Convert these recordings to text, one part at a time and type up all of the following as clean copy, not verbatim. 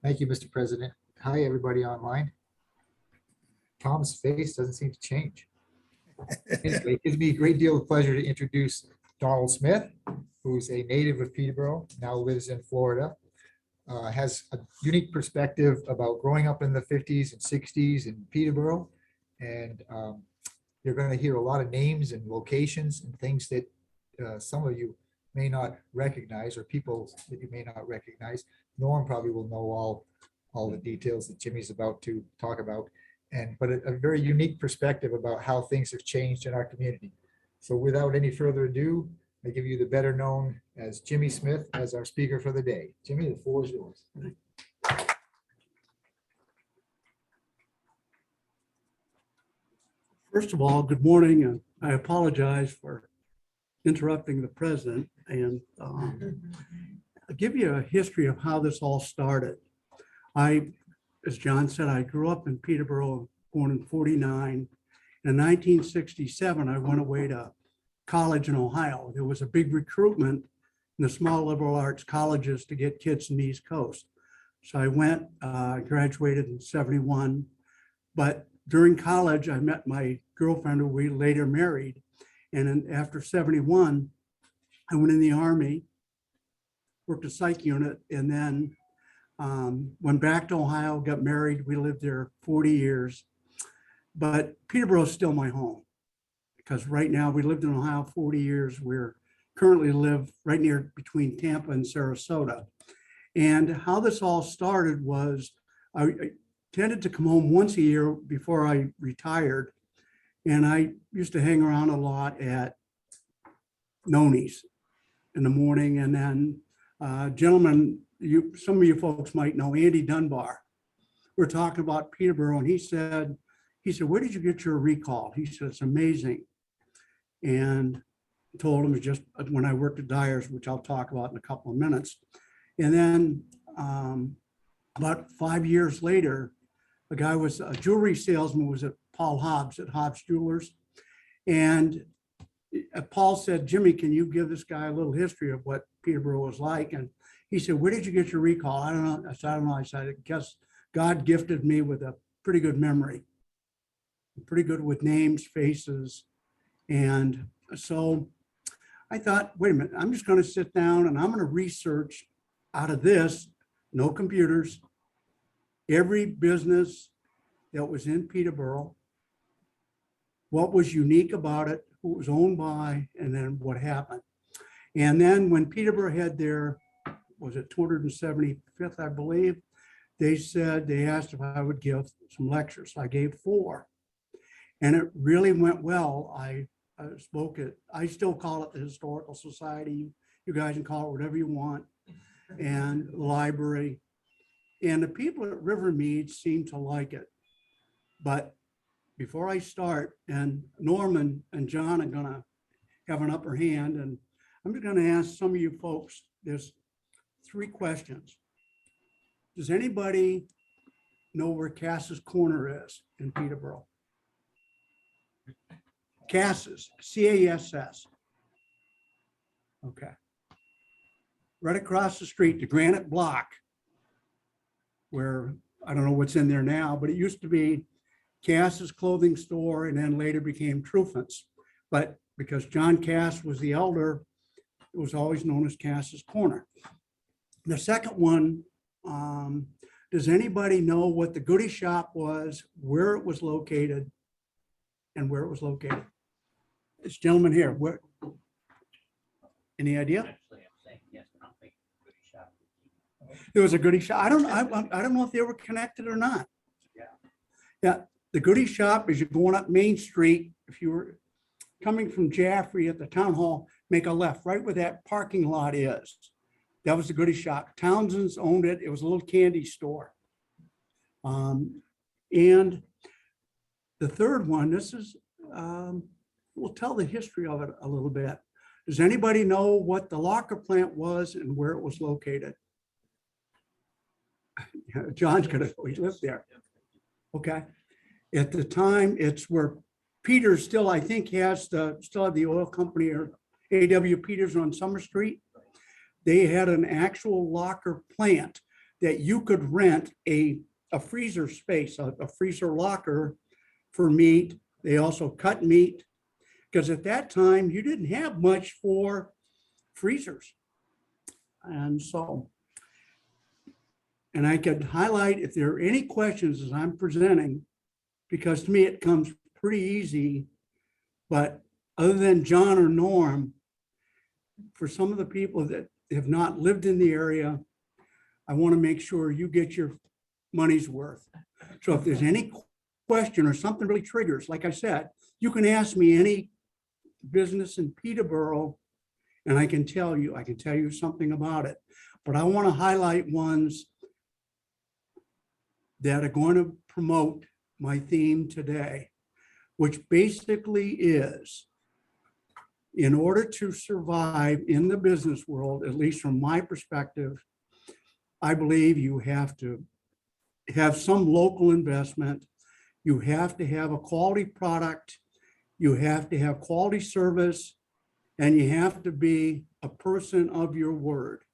Thank you, Mr. President. Hi, everybody online. Tom's face doesn't seem to change. Anyway, it gives me a great deal of pleasure to introduce Donald Smith, who's a native of Peterborough, now lives in Florida, has a unique perspective about growing up in the 50s and 60s in Peterborough. And you're going to hear a lot of names and locations and things that some of you may not recognize, or people that you may not recognize. Norm probably will know all the details that Jimmy's about to talk about, but a very unique perspective about how things have changed in our community. So without any further ado, I give you the better known as Jimmy Smith as our speaker for the day. Jimmy, the floor is yours. First of all, good morning, and I apologize for interrupting the president, and I'll give you a history of how this all started. As John said, I grew up in Peterborough, born in '49. In 1967, I went away to college in Ohio. There was a big recruitment in the small liberal arts colleges to get kids in the East Coast. So I went, graduated in '71, but during college, I met my girlfriend who we later married. And then after '71, I went in the Army, worked a psych unit, and then went back to Ohio, got married. We lived there 40 years. But Peterborough is still my home, because right now we lived in Ohio 40 years. We're currently live right near between Tampa and Sarasota. And how this all started was I tended to come home once a year before I retired. And I used to hang around a lot at Noni's in the morning. And then gentlemen, some of you folks might know Andy Dunbar. We're talking about Peterborough, and he said, where did you get your recall? He said, it's amazing. And I told him it was just when I worked at Dyer's, which I'll talk about in a couple of minutes. And then about 5 years later, a guy was a jewelry salesman, was at Paul Hobbs at Hobbs Jewelers. And Paul said, Jimmy, can you give this guy a little history of what Peterborough was like? And he said, where did you get your recall? I don't know. I said, I don't know. I said, I guess God gifted me with a pretty good memory, pretty good with names, faces. And so I thought, wait a minute, I'm just going to sit down and I'm going to research out of this, no computers, every business that was in Peterborough, what was unique about it, who it was owned by, and then what happened. And then when Peterborough had their, was it 275th, I believe, they asked if I would give some lectures. So I gave 4. And it really went well. I spoke at, I still call it the Historical Society. You guys can call it whatever you want. And the library. And the people at Rivermead seem to like it. But before I start, and Norman and John are gonna have an upper hand, and I'm just gonna ask some of you folks, there's 3 questions. Does anybody know where Cass's Corner is in Peterborough? Cass's, C-A-S-S. Okay. Right across the street, the granite block, where I don't know what's in there now, but it used to be Cass's clothing store and then later became Truffant's. But because John Cass was the elder, it was always known as Cass's Corner. The second one, does anybody know what the goodie shop was, where it was located, and where it was located? This gentleman here, where? Any idea? There was a goodie shop. I don't know if they were connected or not. Yeah, the goodie shop is you're going up Main Street. If you were coming from Jaffrey at the town hall, make a left right where that parking lot is. That was the goodie shop. Townsend's owned it. It was a little candy store. And the third one, this is, we'll tell the history of it a little bit. Does anybody know what the locker plant was and where it was located? John's gonna, he lived there. Okay. At the time, it's where Peters still, I think, still have the oil company, or A.W. Peters on Summer Street. They had an actual locker plant. that you could rent a freezer space, a freezer locker for meat. They also cut meat, because at that time you didn't have much for freezers. And so, and I could highlight if there are any questions as I'm presenting, because to me it comes pretty easy, but other than John or Norm, for some of the people that have not lived in the area, I want to make sure you get your money's worth. So if there's any question or something really triggers, like I said, you can ask me any business in Peterborough and I can tell you something about it. But I want to highlight ones that are going to promote my theme today, which basically is, in order to survive in the business world, at least from my perspective, I believe you have to have some local investment. You have to have a quality product. You have to have quality service, and you have to be a person of your word.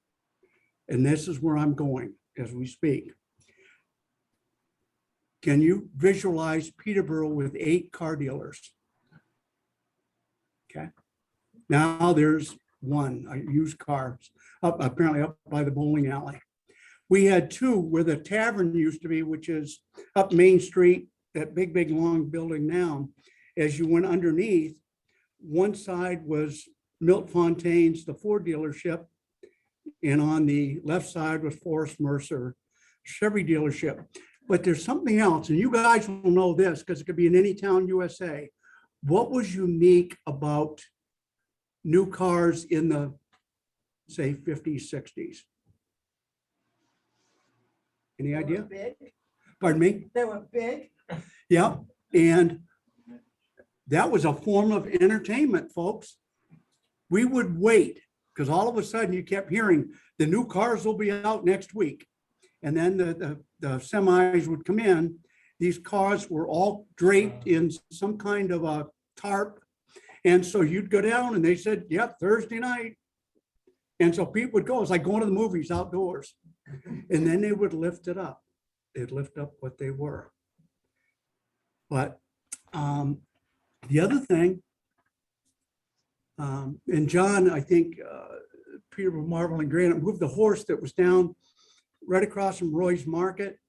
And this is where I'm going as we speak. Can you visualize Peterborough with 8 car dealers? Okay. Now there's one, used cars, apparently up by the bowling alley. We had 2 where the tavern used to be, which is up Main Street, that big, long building now. As you went underneath, one side was Milt Fontaine's, the Ford dealership, and on the left side was Forrest Mercer Chevy dealership. But there's something else, and you guys will know this because it could be in any town USA. What was unique about new cars in the, say, 50s, 60s? Any idea? Big. Pardon me? They were big. Yeah, and that was a form of entertainment, folks. We would wait because all of a sudden you kept hearing the new cars will be out next week. And then the semis would come in. These cars were all draped in some kind of a tarp. And so you'd go down and they said, yep, Thursday night. And so people would go, it's like going to the movies outdoors. And then they would lift it up. They'd lift up what they were. But the other thing, and John, I think Peterborough, Marble and Granite moved the horse that was down right across from Roy's Market.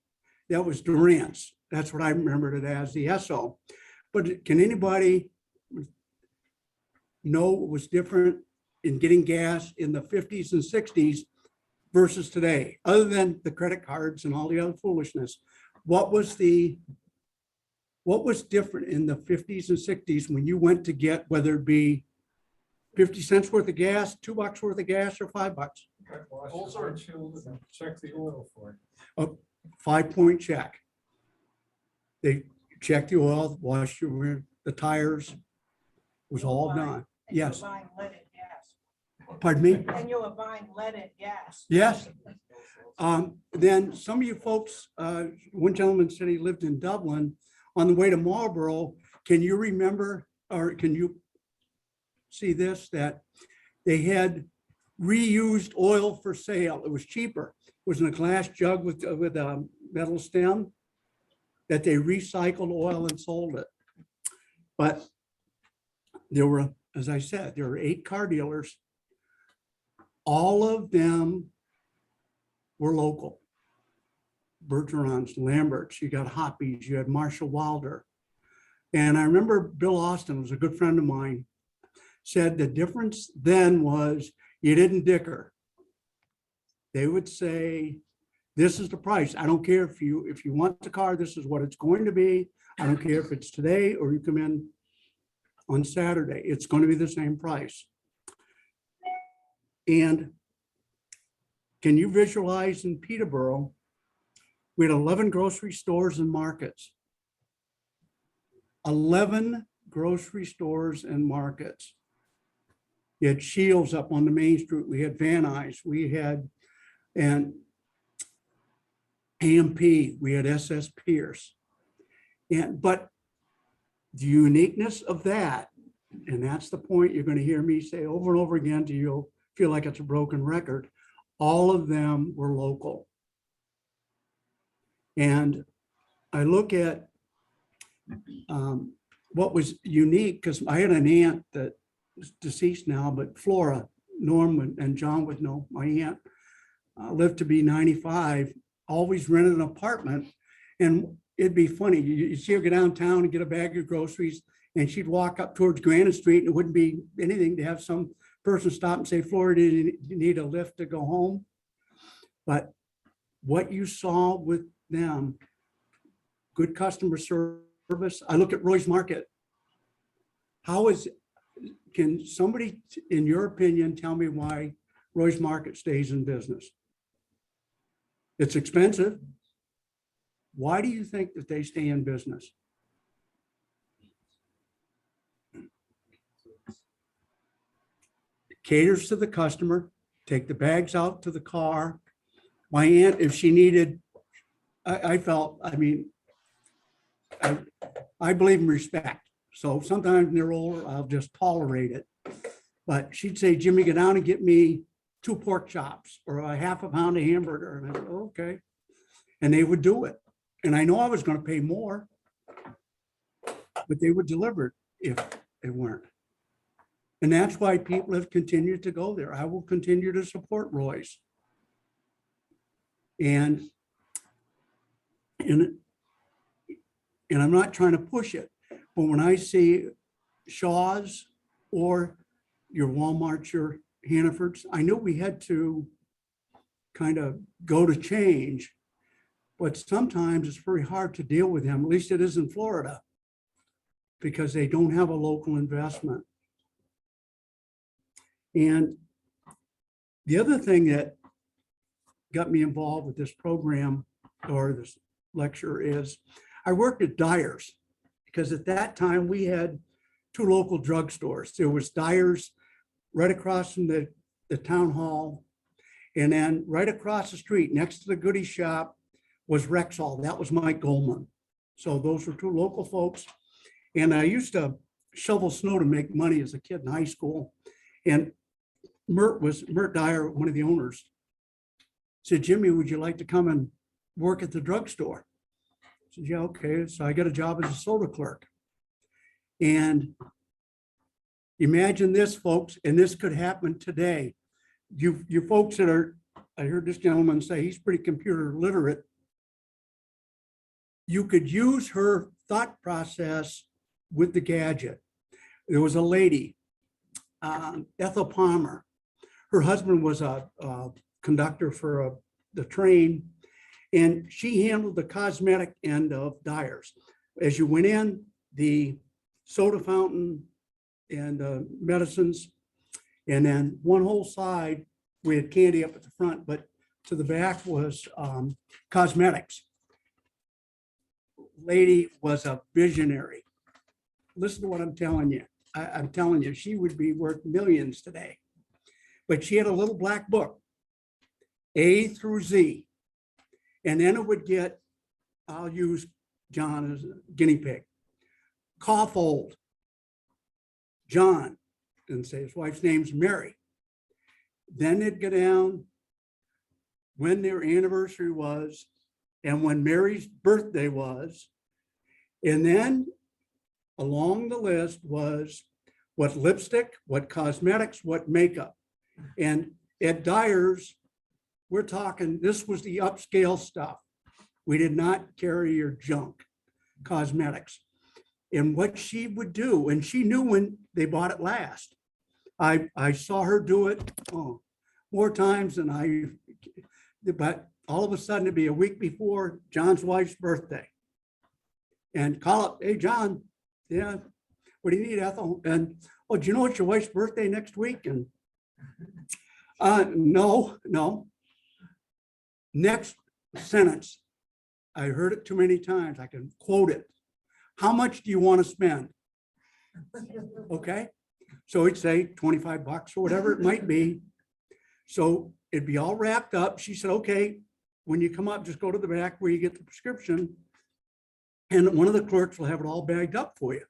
That was Durant's. That's what I remembered it as, the Esso. But can anybody know what was different in getting gas in the 50s and 60s versus today, other than the credit cards and all the other foolishness? What was different in the 50s and 60s when you went to get, whether it be 50 cents worth of gas, $2 worth of gas, or $5? Check the oil for it. A 5-point check. They checked the oil, washed the tires, was all done. And you were Yes. buying leaded gas. Pardon me? And you were buying leaded gas. Yes. Then some of you folks, one gentleman said he lived in Dublin. On the way to Marlborough, can you remember, or can you see this, that they had reused oil for sale? It was cheaper. It was in a glass jug with a metal stem that they recycled oil and sold it. But there were, as I said, there were 8 car dealers. All of them were local. Bergeron's, Lambert's, you got Hoppy's, you had Marshall Wilder. And I remember Bill Austin, was a good friend of mine, said the difference then was you didn't dicker. They would say, this is the price. I don't care if you want the car, this is what it's going to be. I don't care if it's today or you come in on Saturday, it's going to be the same price. And can you visualize in Peterborough, we had 11 grocery stores and markets. 11 grocery stores and markets. You had Shields up on the Main Street. We had Van Nuys. We had and AMP. We had SS Pierce. But the uniqueness of that, and that's the point you're going to hear me say over and over again till you'll feel like it's a broken record, all of them were local. And I look at what was unique, because I had an aunt that is deceased now, but Flora, Norm and John would know, my aunt lived to be 95, always rented an apartment. And it'd be funny, you'd see her go downtown and get a bag of groceries, and she'd walk up towards Granite Street, and it wouldn't be anything to have some person stop and say, Flora, do you need a lift to go home? But what you saw with them, good customer service. I look at Roy's Market. Can somebody, in your opinion, tell me why Roy's Market stays in business? It's expensive. Why do you think that they stay in business? It caters to the customer, take the bags out to the car. My aunt, if she needed, I believe in respect. So sometimes when they're older, I'll just tolerate it. But she'd say, Jimmy, get down and get me 2 pork chops or a half a pound of hamburger. And I said, okay. And they would do it. And I know I was going to pay more, but they would deliver it if they weren't. And that's why people have continued to go there. I will continue to support Roy's. And I'm not trying to push it, but when I see Shaw's or your Walmart's, your Hannaford's, I knew we had to kind of go to change, but sometimes it's very hard to deal with them. At least it is in Florida, because they don't have a local investment. And the other thing that got me involved with this program or this lecture is I worked at Dyer's, because at that time we had 2 local drugstores. There was Dyer's right across from the town hall, and then right across the street next to the goodie shop was Rexall. That was Mike Goldman. So those were 2 local folks. And I used to shovel snow to make money as a kid in high school. And Mert Dyer, one of the owners, said, Jimmy, would you like to come and work at the drugstore? I said, yeah, okay. So I got a job as a soda clerk. And imagine this, folks, and this could happen today. You folks that are, I heard this gentleman say he's pretty computer literate. You could use her thought process with the gadget. There was a lady, Ethel Palmer. Her husband was a conductor for the train, and she handled the cosmetic end of Dyer's. As you went in, the soda fountain and medicines, and then one whole side, we had candy up at the front, but to the back was cosmetics. Lady was a visionary. Listen to what I'm telling you. I'm telling you, she would be worth millions today. But she had a little black book, A through Z. And then it would get, I'll use John as a guinea pig. Cough old, John, and say his wife's name's Mary. Then it'd go down when their anniversary was and when Mary's birthday was. And then along the list was what lipstick, what cosmetics, what makeup. And at Dyer's, we're talking, this was the upscale stuff. We did not carry your junk cosmetics. And what she would do, and she knew when they bought it last. I saw her do it more times than but all of a sudden it'd be a week before John's wife's birthday. And call up, hey, John, yeah, what do you need, Ethel? And, oh, do you know it's your wife's birthday next week? And no. Next sentence, I heard it too many times. I can quote it. How much do you want to spend? Okay. So it'd say 25 bucks or whatever it might be. So it'd be all wrapped up. She said, okay, when you come up, just go to the back where you get the prescription. And one of the clerks will have it all bagged up for you.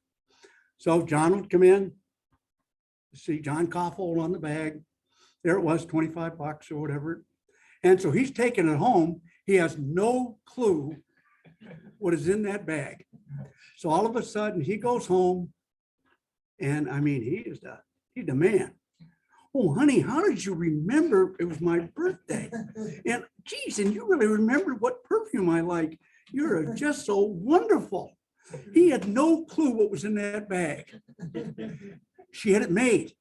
So John would come in, see John Koffel on the bag. There it was, 25 bucks or whatever. And so he's taking it home. He has no clue what is in that bag. So all of a sudden he goes home and I mean, he's the man. Oh, honey, how did you remember it was my birthday? And geez, and you really remembered what perfume I like. You're just so wonderful. He had no clue what was in that bag. She had it made.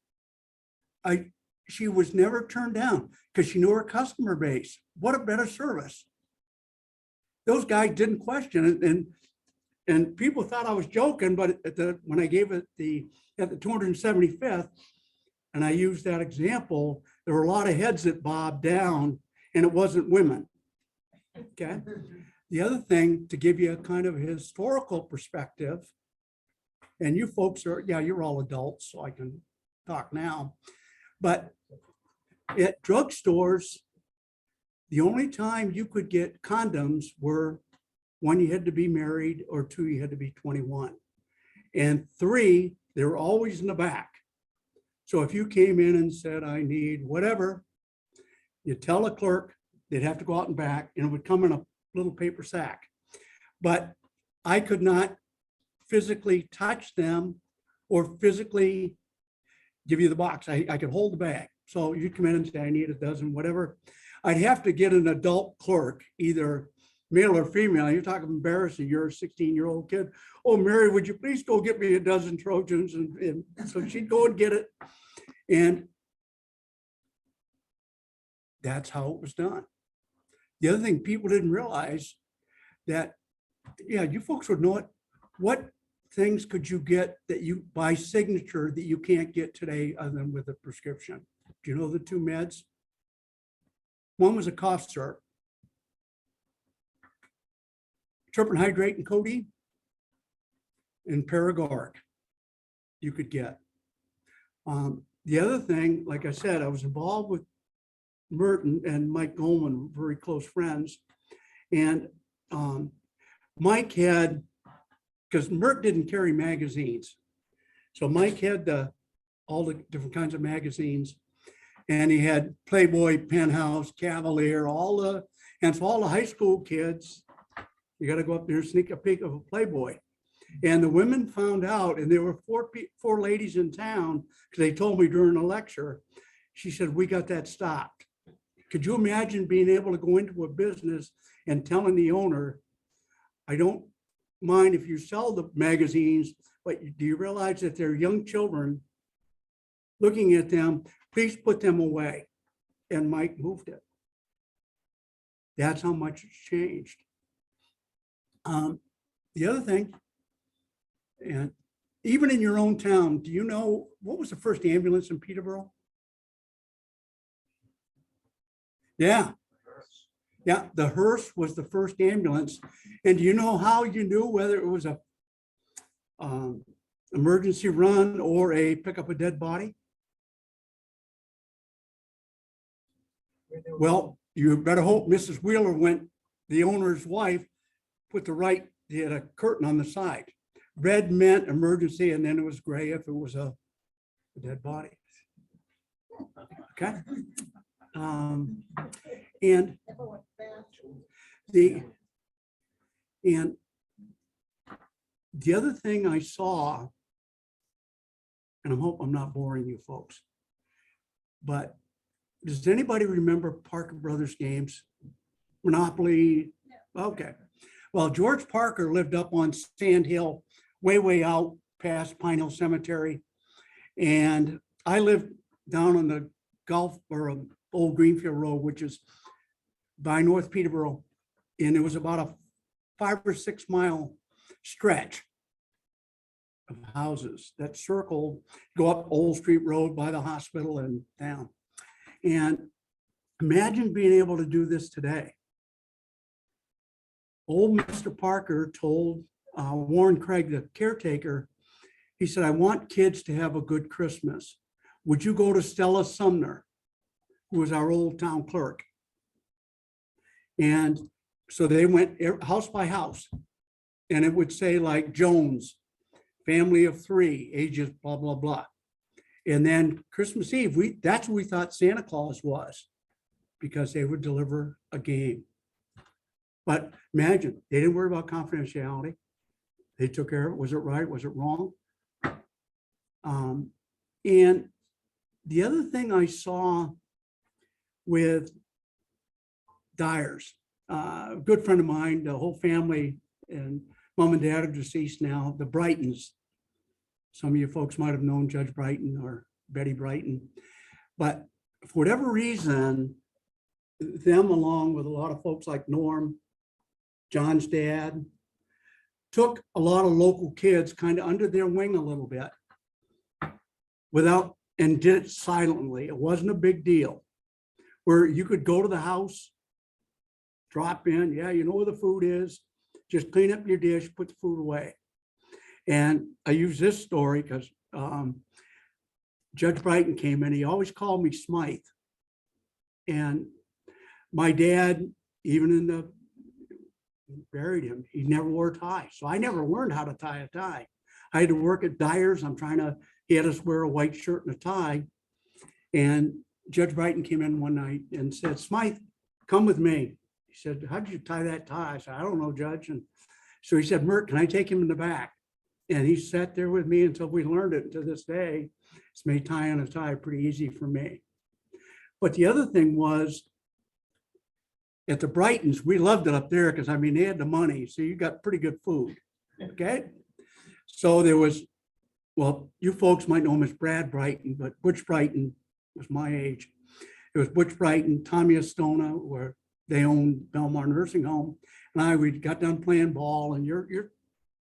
She was never turned down because she knew her customer base. What a better service. Those guys didn't question it. And people thought I was joking, but when I gave it at the 275th, and I used that example, there were a lot of heads that bobbed down and it wasn't women. Okay. The other thing, to give you a kind of historical perspective, and you folks are, yeah, you're all adults, so I can talk now, but at drugstores, the only time you could get condoms were one, you had to be married, or two, you had to be 21. And three, they were always in the back. So if you came in and said, I need whatever, you tell a clerk, they'd have to go out and back, and it would come in a little paper sack. But I could not physically touch them or physically give you the box. I could hold the bag. So you'd come in and say, I need a dozen, whatever. I'd have to get an adult clerk, either male or female. You're talking embarrassing. You're a 16-year-old kid. Oh, Mary, would you please go get me a dozen Trojans? And so she'd go and get it. And that's how it was done. The other thing people didn't realize that, yeah, you folks would know it. What things could you get that you by signature that you can't get today other than with a prescription? Do you know the two meds? One was a cough syrup. Turpin hydrate and codeine and paregoric you could get. The other thing, like I said, I was involved with Merton and Mike Goldman, very close friends. And Mike had, because Merton didn't carry magazines. So Mike had all the different kinds of magazines. And he had Playboy, Penthouse, Cavalier, and so all the high school kids, you got to go up there and sneak a peek of a Playboy. And the women found out, and there were four ladies in town, because they told me during a lecture, she said, we got that stopped. Could you imagine being able to go into a business and telling the owner, I don't mind if you sell the magazines, but do you realize that they're young children looking at them, please put them away. And Mike moved it. That's how much it's changed. The other thing, and even in your own town, do you know what was the first ambulance in Peterborough? Yeah. Yeah, the hearse was the first ambulance. And do you know how you knew whether it was a emergency run or a pick up a dead body? Well, you better hope Mrs. Wheeler went, the owner's wife, put the right, he had a curtain on the side. Red meant emergency, and then it was gray if it was a dead body. Okay. And the other thing I saw, and I hope I'm not boring you folks, but does anybody remember Parker Brothers games? Monopoly? Okay. Well, George Parker lived up on Sand Hill, way out past Pine Hill Cemetery. And I lived down on the Gulf or Old Greenfield Road, which is by North Peterborough. And it was about a 5 or 6 mile stretch of houses that circled, go up Old Street Road by the hospital and down. And imagine being able to do this today. Old Mr. Parker told Warren Craig, the caretaker, he said, I want kids to have a good Christmas. Would you go to Stella Sumner, who was our old town clerk? And so they went house by house, and it would say like Jones, family of 3, ages blah, blah, blah. And then Christmas Eve, that's what we thought Santa Claus was, because they would deliver a game. But imagine, they didn't worry about confidentiality. They took care of it. Was it right? Was it wrong? And the other thing I saw with Dyers, a good friend of mine, the whole family, and mom and dad are deceased now, the Brightons. Some of you folks might have known Judge Brighton or Betty Brighton. But for whatever reason, them along with a lot of folks like Norm, John's dad, took a lot of local kids kind of under their wing a little bit without, and did it silently. It wasn't a big deal. Where you could go to the house, drop in, yeah, you know where the food is, just clean up your dish, put the food away. And I use this story because Judge Brighton came in, he always called me Smythe. And my dad, even in the, buried him, he never wore a tie. So I never learned how to tie a tie. I had to work at Dyers. He had us wear a white shirt and a tie. And Judge Brighton came in one night and said, Smythe, come with me. He said, how'd you tie that tie? I said, I don't know, Judge. And so he said, Mert, can I take him in the back? And he sat there with me until we learned it. And to this day, it's made tying a tie pretty easy for me. But the other thing was, at the Brightons, we loved it up there because, I mean, they had the money. So you got pretty good food. Okay. So there was, well, you folks might know him as Brad Brighton, but Butch Brighton was my age. It was Butch Brighton, Tommy Estona, where they owned Belmar Nursing Home. And we got done playing ball, and you're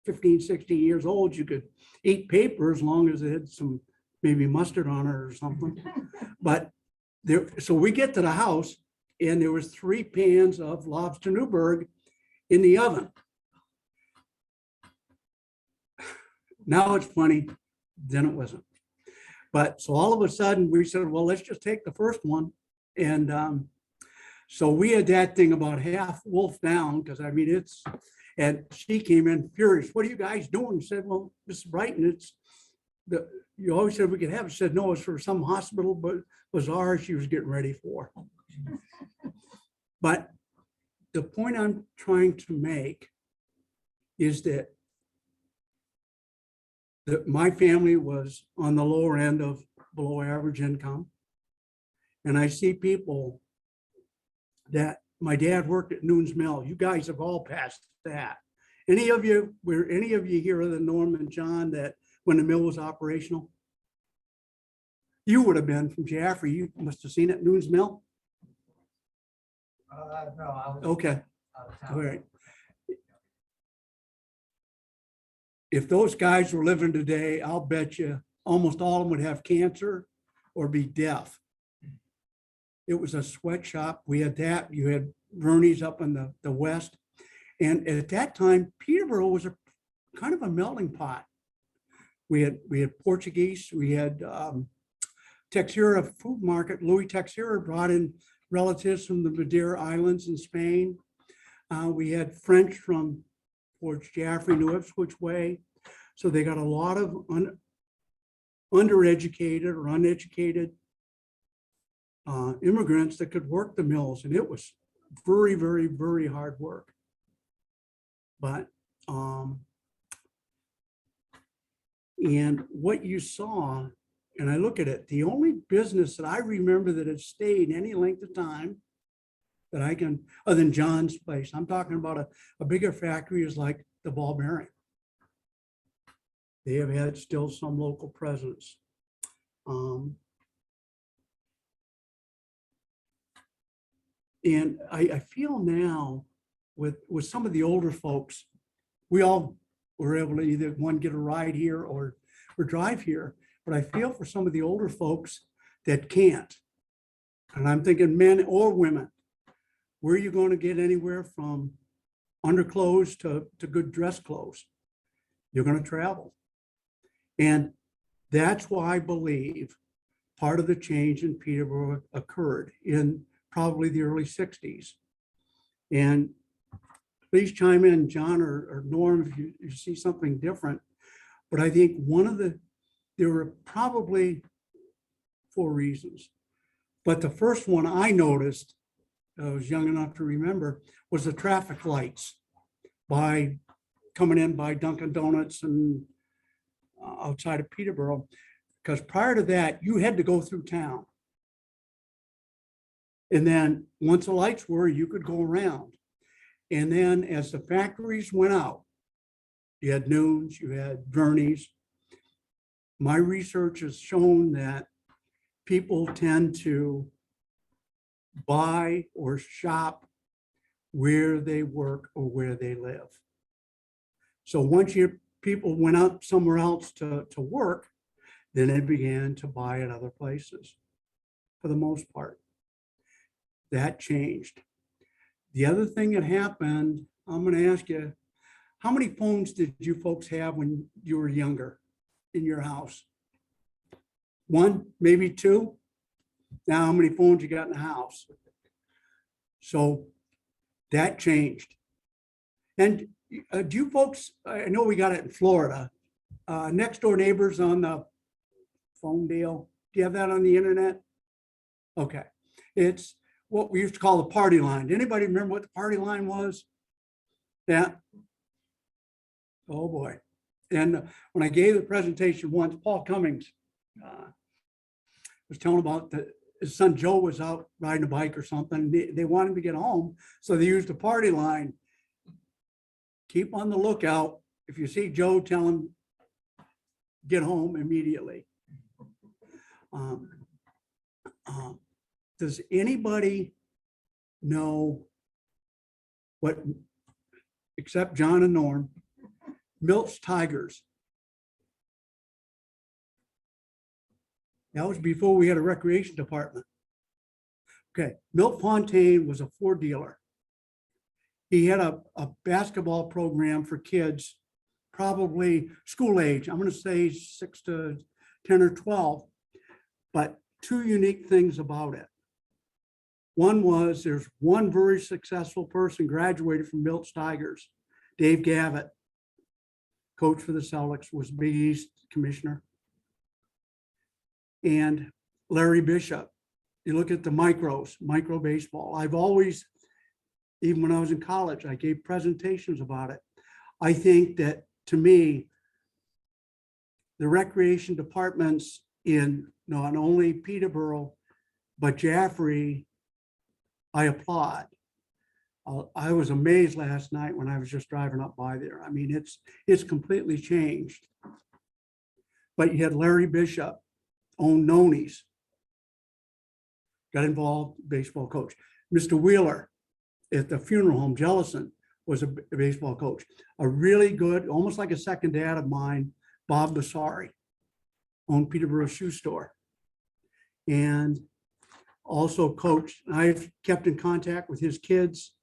15, 16 years old. You could eat paper as long as it had some maybe mustard on it or something. But there, so we get to the house, and there was 3 pans of lobster Newburg in the oven. Now it's funny, then it wasn't. But so all of a sudden we said, well, let's just take the first one. And so we had that thing about half wolf down, because I mean, and she came in furious. What are you guys doing? Said, well, Mrs. Brighton, you always said we could have it. She said, no, it's for some hospital, but bazaar she was getting ready for. But the point I'm trying to make is that my family was on the lower end of below average income. And I see people that my dad worked at Noon's Mill. You guys have all passed that. Were any of you here other than Norm and John that when the mill was operational? You would have been from Jaffrey. You must have seen it, Noon's Mill. No, I was Okay, out of town. all right. If those guys were living today, I'll bet you almost all of them would have cancer or be deaf. It was a sweatshop. We had that. You had Verney's up in the west. And at that time, Peterborough was a kind of a melting pot. We had Portuguese, we had Texera Food Market. Louis Texera brought in relatives from the Madeira Islands in Spain. We had French from Port Jaffrey, New Ipswich Way. So they got a lot of undereducated or uneducated immigrants that could work the mills. And it was very, very, very hard work. But, and what you saw, and I look at it, the only business that I remember that had stayed any length of time that I can, other than John's place, I'm talking about a bigger factory is like the ball bearing. They have had still some local presence. And I feel now with some of the older folks, we all were able to either get a ride here or drive here. But I feel for some of the older folks that can't. And I'm thinking men or women, where are you going to get anywhere from underclothes to good dress clothes? You're going to travel. And that's why I believe part of the change in Peterborough occurred in probably the early 60s. And please chime in, John or Norm, if you see something different. But I think there were probably 4 reasons. But the first one I noticed, I was young enough to remember, was the traffic lights by coming in by Dunkin' Donuts and outside of Peterborough. Because prior to that, you had to go through town. And then once the lights were, you could go around. And then as the factories went out, you had Noons, you had Verney's. My research has shown that people tend to buy or shop where they work or where they live. So once people went out somewhere else to work, then they began to buy at other places for the most part. That changed. The other thing that happened, I'm going to ask you, how many phones did you folks have when you were younger in your house? One, maybe two? Now, how many phones you got in the house? So that changed. And do you folks, I know we got it in Florida, next door neighbors on the phone deal. Do you have that on the internet? Okay. It's what we used to call the party line. Anybody remember what the party line was? Yeah. Oh boy. And when I gave the presentation once, Paul Cummings was telling about his son Joe was out riding a bike or something. They wanted him to get home, so they used the party line. Keep on the lookout. If you see Joe, tell him get home immediately. Does anybody know what, except John and Norm, Milt's Tigers? That was before we had a recreation department. Okay, Milt Fontaine was a Ford dealer. He had a basketball program for kids, probably school age. I'm going to say 6 to 10 or 12, but two unique things about it. One was there's one very successful person graduated from Milt's Tigers, Dave Gavitt, coach for the Celtics, was Big East commissioner. And Larry Bishop, you look at the micro baseball. I've always, even when I was in college, I gave presentations about it. I think that, to me, the recreation departments in not only Peterborough, but Jaffrey, I applaud. I was amazed last night when I was just driving up by there. I mean, it's completely changed. But you had Larry Bishop, owned Noni's, got involved, baseball coach. Mr. Wheeler at the funeral home, Jellison, was a baseball coach. A really good, almost like a second dad of mine, Bob Basari, owned Peterborough Shoe Store. And also coached, I've kept in contact with his kids,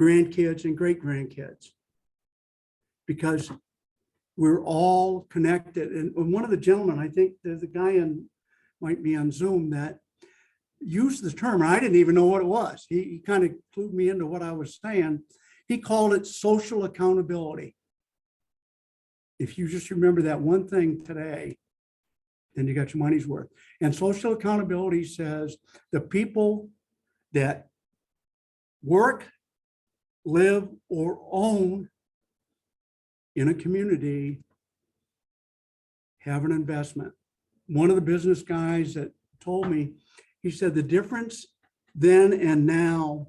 grandkids, and great-grandkids, because we're all connected. And one of the gentlemen, I think there's a guy might be on Zoom, that used the term, and I didn't even know what it was. He kind of clued me into what I was saying. He called it social accountability. If you just remember that one thing today, then you got your money's worth. And social accountability says the people that work, live, or own in a community have an investment. One of the business guys that told me, he said the difference then and now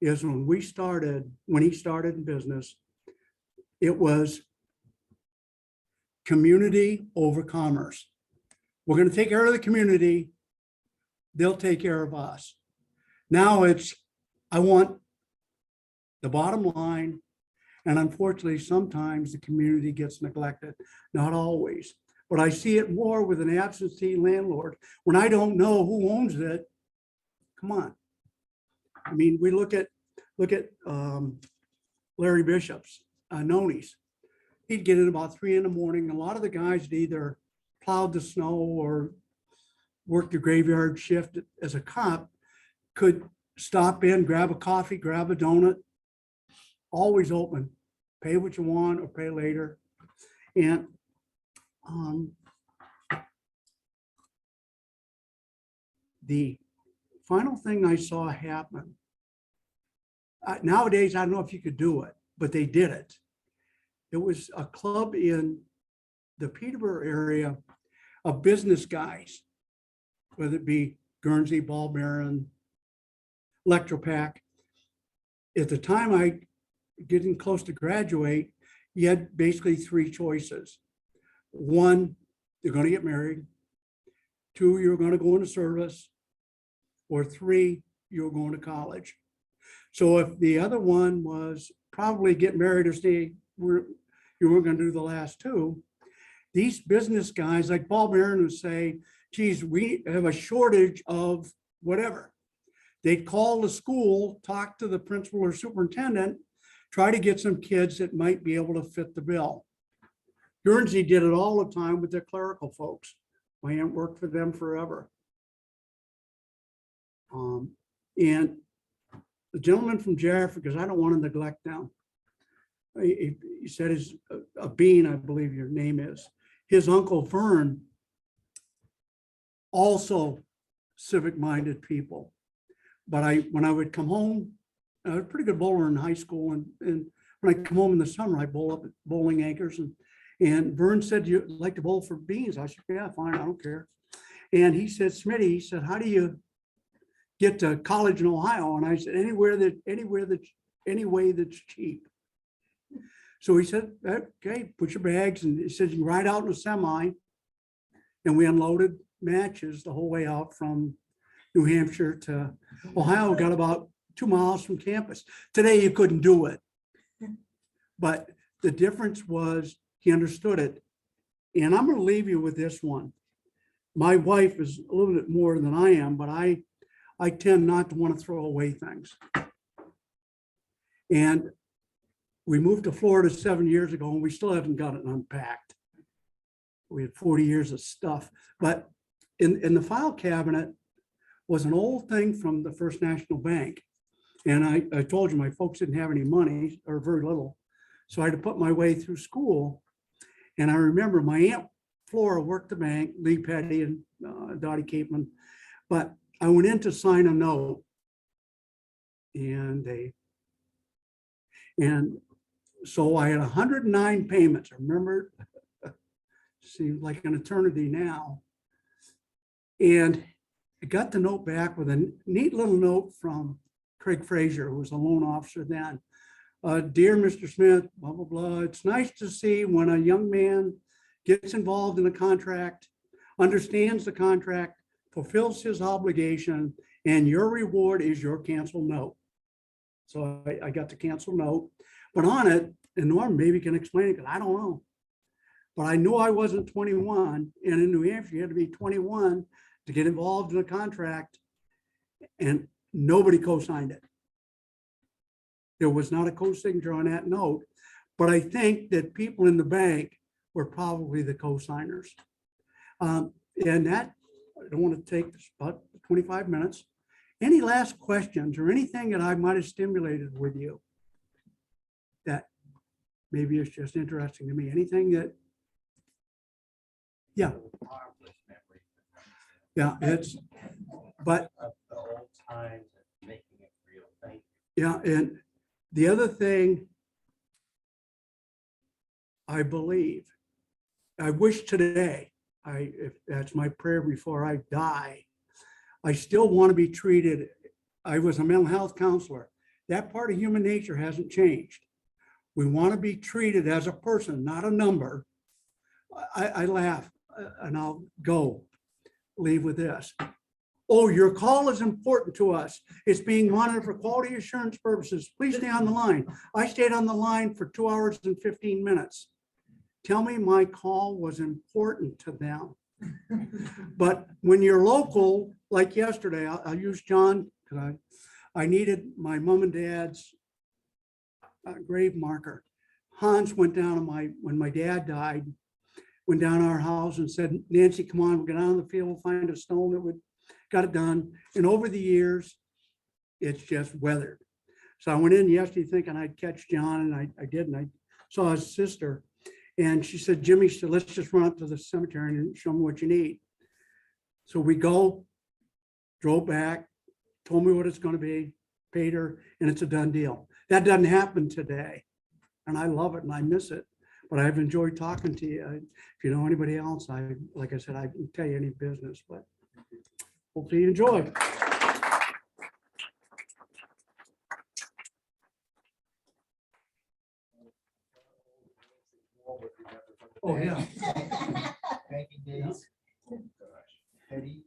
is when he started in business, it was community over commerce. We're going to take care of the community, they'll take care of us. Now it's, I want the bottom line, and unfortunately, sometimes the community gets neglected, not always. But I see it more with an absentee landlord. When I don't know who owns it, come on. I mean, we look at Larry Bishop's, Noni's. He'd get in about 3 in the morning. A lot of the guys had either plowed the snow or worked the graveyard shift as a cop, could stop in, grab a coffee, grab a donut, always open, pay what you want or pay later. And the final thing I saw happen Nowadays, I don't know if you could do it, but they did it. It was a club in the Peterborough area of business guys, whether it be Guernsey, Ball Bearing, Electropack. At the time I getting close to graduate, you had basically three choices. One, you're going to get married. Two, you're going to go into service. Or three, you're going to college. So if the other one was probably get married or stay, you weren't going to do the last two. These business guys like Ball Bearing would say, geez, we have a shortage of whatever. They'd call the school, talk to the principal or superintendent, try to get some kids that might be able to fit the bill. Guernsey did it all the time with their clerical folks. My aunt worked for them forever. And the gentleman from Jaffa, because I don't want to neglect them, he said his a Bean, I believe your name is, his uncle Vern, also civic-minded people. But when I would come home, I was a pretty good bowler in high school, and when I come home in the summer, I bowl up at bowling anchors, and Vern said, "You like to bowl for Beans?" I said, "Yeah, fine, I don't care." And he said, "Smitty," he said, "how do you get to college in Ohio?" And I said, any way that's cheap. So he said, "Okay, put your bags," and he said, "You ride out in a semi," and we unloaded matches the whole way out from New Hampshire to Ohio. Got about 2 miles from campus. Today you couldn't do it, but the difference was he understood it. And I'm going to leave you with this one. My wife is a little bit more than I am, but I tend not to want to throw away things. And we moved to Florida 7 years ago, and we still haven't got it unpacked. We had 40 years of stuff, but in the file cabinet was an old thing from the First National Bank. And I told you my folks didn't have any money, or very little. So I had to put my way through school. And I remember my Aunt Flora worked the bank, Lee Petty and Dottie Capeman. But I went in to sign a note, and so I had 109 payments. I remember, seems like an eternity now. And I got the note back with a neat little note from Craig Frazier, who was a loan officer then. "Dear Mr. Smith, blah, blah, blah. It's nice to see when a young man gets involved in a contract, understands the contract, fulfills his obligation, and your reward is your cancel note." So I got the cancel note, but on it, and Norm maybe can explain it, because I don't know. But I knew I wasn't 21, and in New Hampshire, you had to be 21 to get involved in a contract, and nobody co-signed it. There was not a co-signature on that note, but I think that people in the bank were probably the co-signers. And that, I don't want to take about 25 minutes. Any last questions or anything that I might have stimulated with you that maybe is just interesting to me? Anything that, yeah. Yeah, it's, but Of the old times and making it real. Thank yeah, and the other thing I believe, I wish today, if that's my prayer before I die, I still want to be treated. I was a mental health counselor. That part of human nature hasn't changed. We want to be treated as a person, not a number. I laugh and I'll leave with this. "Oh, your call is important to us. It's being monitored for quality assurance purposes. Please stay on the line." I stayed on the line for 2 hours and 15 minutes. Tell me my call was important to them. But when you're local, like yesterday, I'll use John, because I needed my mom and dad's grave marker. Hans went down to when my dad died, went down to our house and said, "Nancy, come on, we'll get out on the field, we'll find a stone that would," got it done. And over the years, it's just weathered. So I went in yesterday thinking I'd catch John, and I didn't. I saw his sister, and she said, "Jimmy," she said, "let's just run up to the cemetery and show me what you need." So we drove back, told me what it's going to be. paid her, and it's a done deal. That doesn't happen today. And I love it and I miss it. But I've enjoyed talking to you. If you know anybody else, like I said, I can tell you any business, but hopefully you enjoy. Oh, yeah. Banking days. Petty.